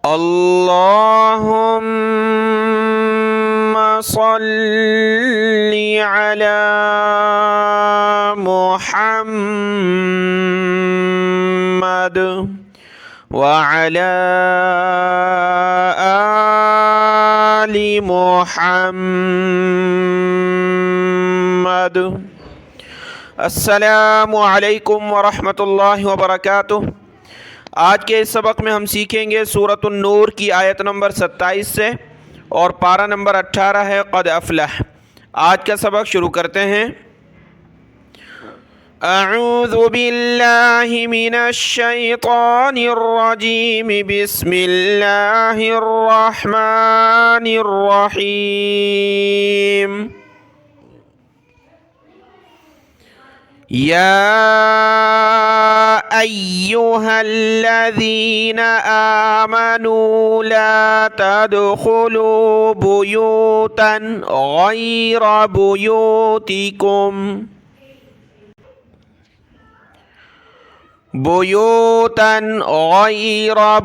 اللهم صل على محمد وعلى آل محمد। अस्सलामु अलैकुम वरहमतुल्लाहि वबरकातुह। आज के इस सबक में हम सीखेंगे सूरतुन नूर की आयत नंबर 27 से और पारा नंबर 18 है क़द अफ़लह। आज का सबक शुरू करते हैं। अऊज़ु बिल्लाहि मिनश शैतानिर रजीम, बिस्मिल्लाहिर रहमानिर रहीम। या अय्युहल्लज़ीना आमनू ला तदखुलू बुयूतन गैरा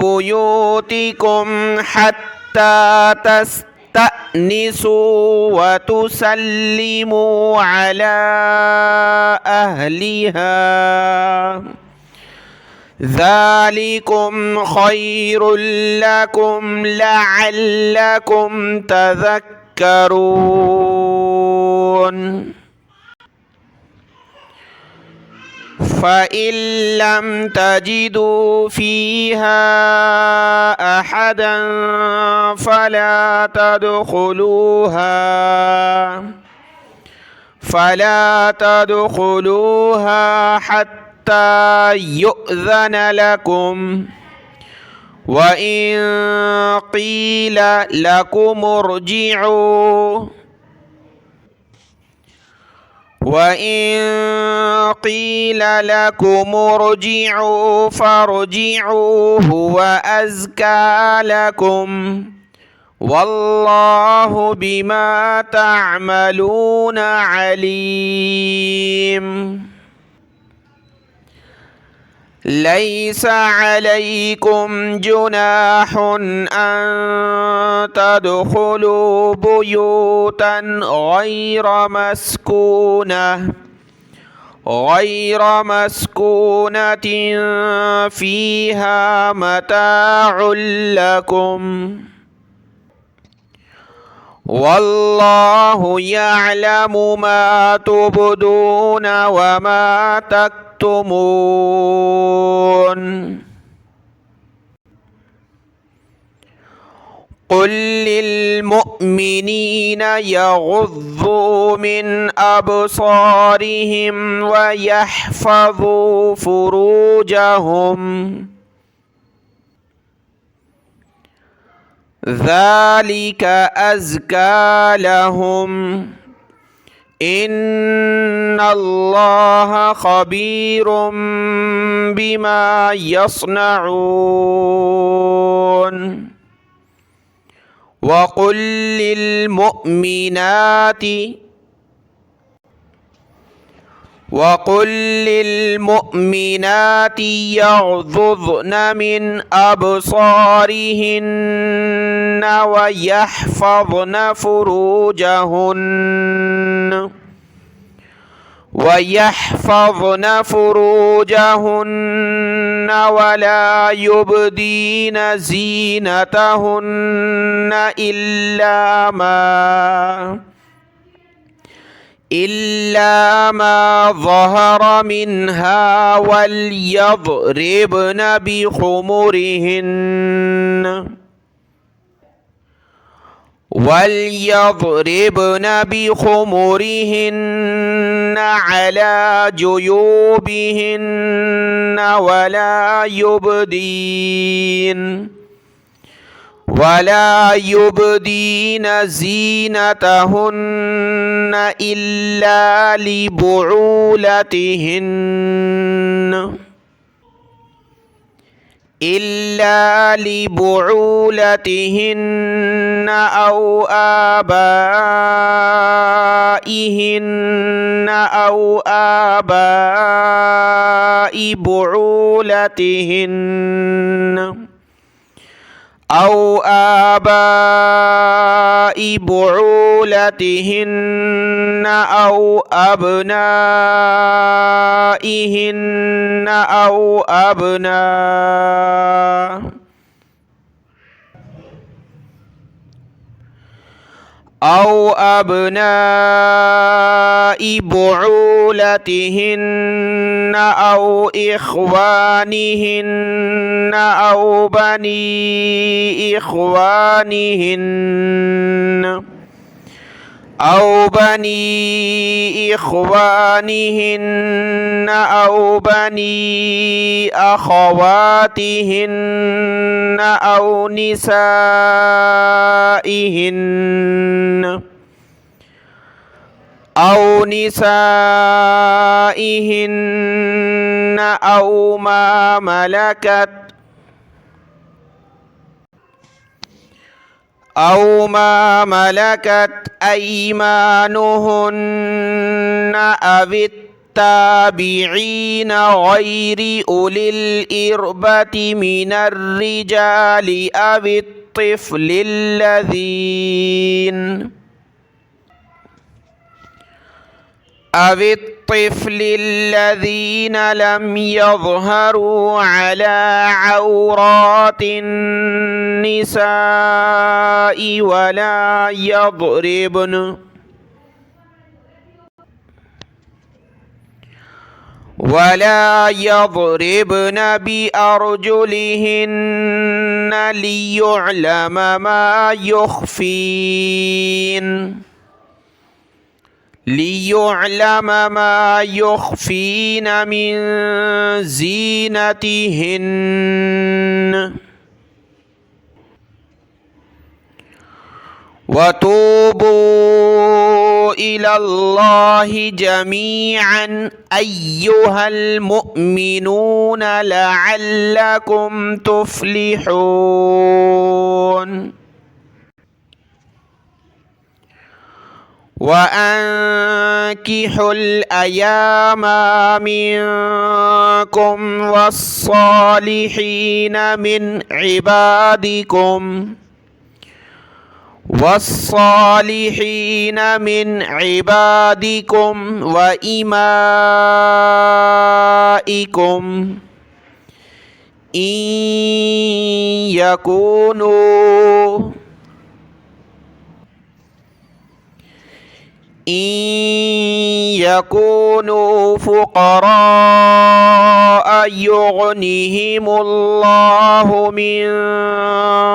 बुयूतिकुम हत्ता तस्तअनिसू व तुसल्लिमू अला अहलिहा ज़ालिकुम खैरुल लकुम लअल्लकुम तज़क्करून। फ़इन लम तजिदू फ़ीहा अहदन फ़ला तदखुलूहा हत्ता युअज़न लकुम वइन क़ील लकुम उर्जिऊ फ़ारजिऊ हुवा अज़का लकुम वल्लाहु बिमा तअमलून अलीम। लैसा अलैकुम जुनाहुन अन तदखुलू बुयूतन गैर मस्कूनतिन फ़ीहा मताउल लकुम वल्लाहु यअलमु मा तुबदून व मा तक्तुमून। कुल लिल्मुअ्मिनीन यग़ुज़्ज़ू मिन अबसारिहिम व यहफ़ज़ू फ़ुरूजहुम ज़ालिका अज़का लहुम इन्नल्लाह ख़बीरुम बिमा यस्नऊन। वक़ुल लिल्मुअ्मिनाति यग़्ज़ुज़्न मिन अबसारिहिन्न वयहफ़ज़न फ़ुरूजहुन्न वला युबदीन ज़ीनतहुन्न इल्ला मा ज़हर मिन्हा वलयज़रिबन बिखुमुरिहिन्न अला जुयूबिहिन्न वला युबदीन ज़ीनतहुन्न इल्ला लिबुऊलतिहिन्न औ आबाई बुऊलतिहिन्न أو آباء بعولتهن أو أبنائهن أو أبناء بعولتهن أو إخوانهن أو بني إخوانهن أو بني أخواتهن أو نسائهن أو ما ملكت أيمانهن أو التابعين غير أولي الإربة من الرجال أو الطفل الذين لم يظهروا على عورات النساء ولا يضربن بأرجلهن ليعلم ما يخفين من زينتهن وتوبوا إلى الله جميعا أيها المؤمنون لعلكم تفلحون وأنكحوا الأيام منكم والصالحين من عبادكم وإمائكم إن يكونوا فقراء يغنهم الله من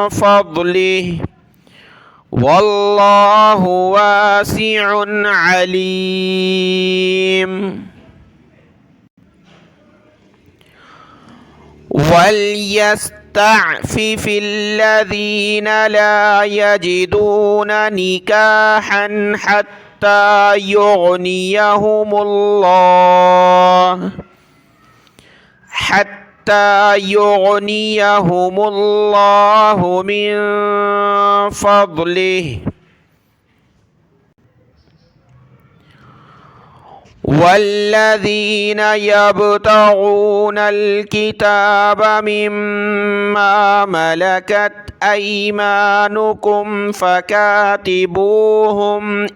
فضله والله واسع عليم وليستعفف الذين لا يجدون نكاحا حتى يغنيهم الله من فضله والذين يبتغون الكتاب مما ملكت أيمانكم فكاتبوهم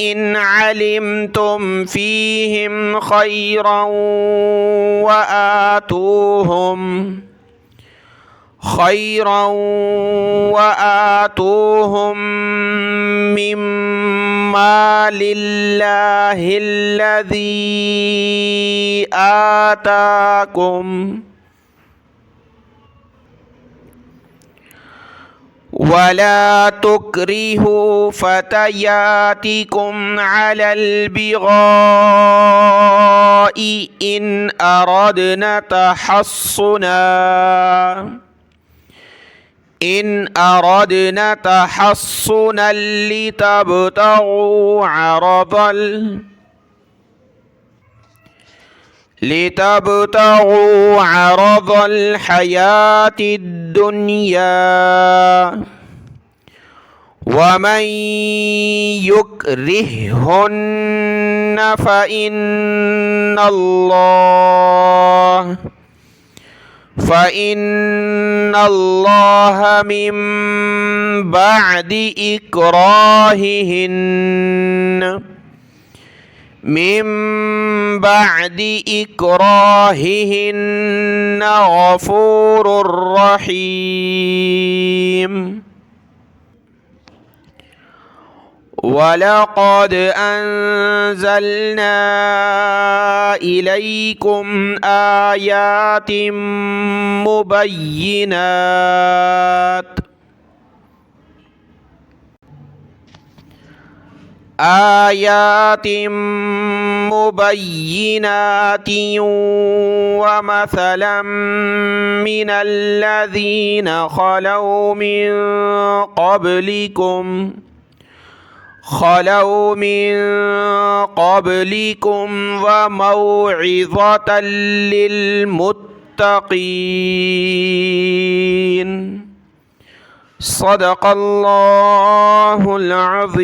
إن علمتم فيهم خيرا وآتوهم مما لله الذي آتاكم ولا تكرهوا فتياتكم على البغاء إن أردنا تحصنا لتبتغوا عرض الحياة الدنيا ومن يكرههن فإن الله من بعد إكراههن غفور رحيم. ولقد أنزلنا إليكم آيات مبينات ومثلا من الذين خلوا من قبلكم وموعظة للمتقين. صدق الله العظيم.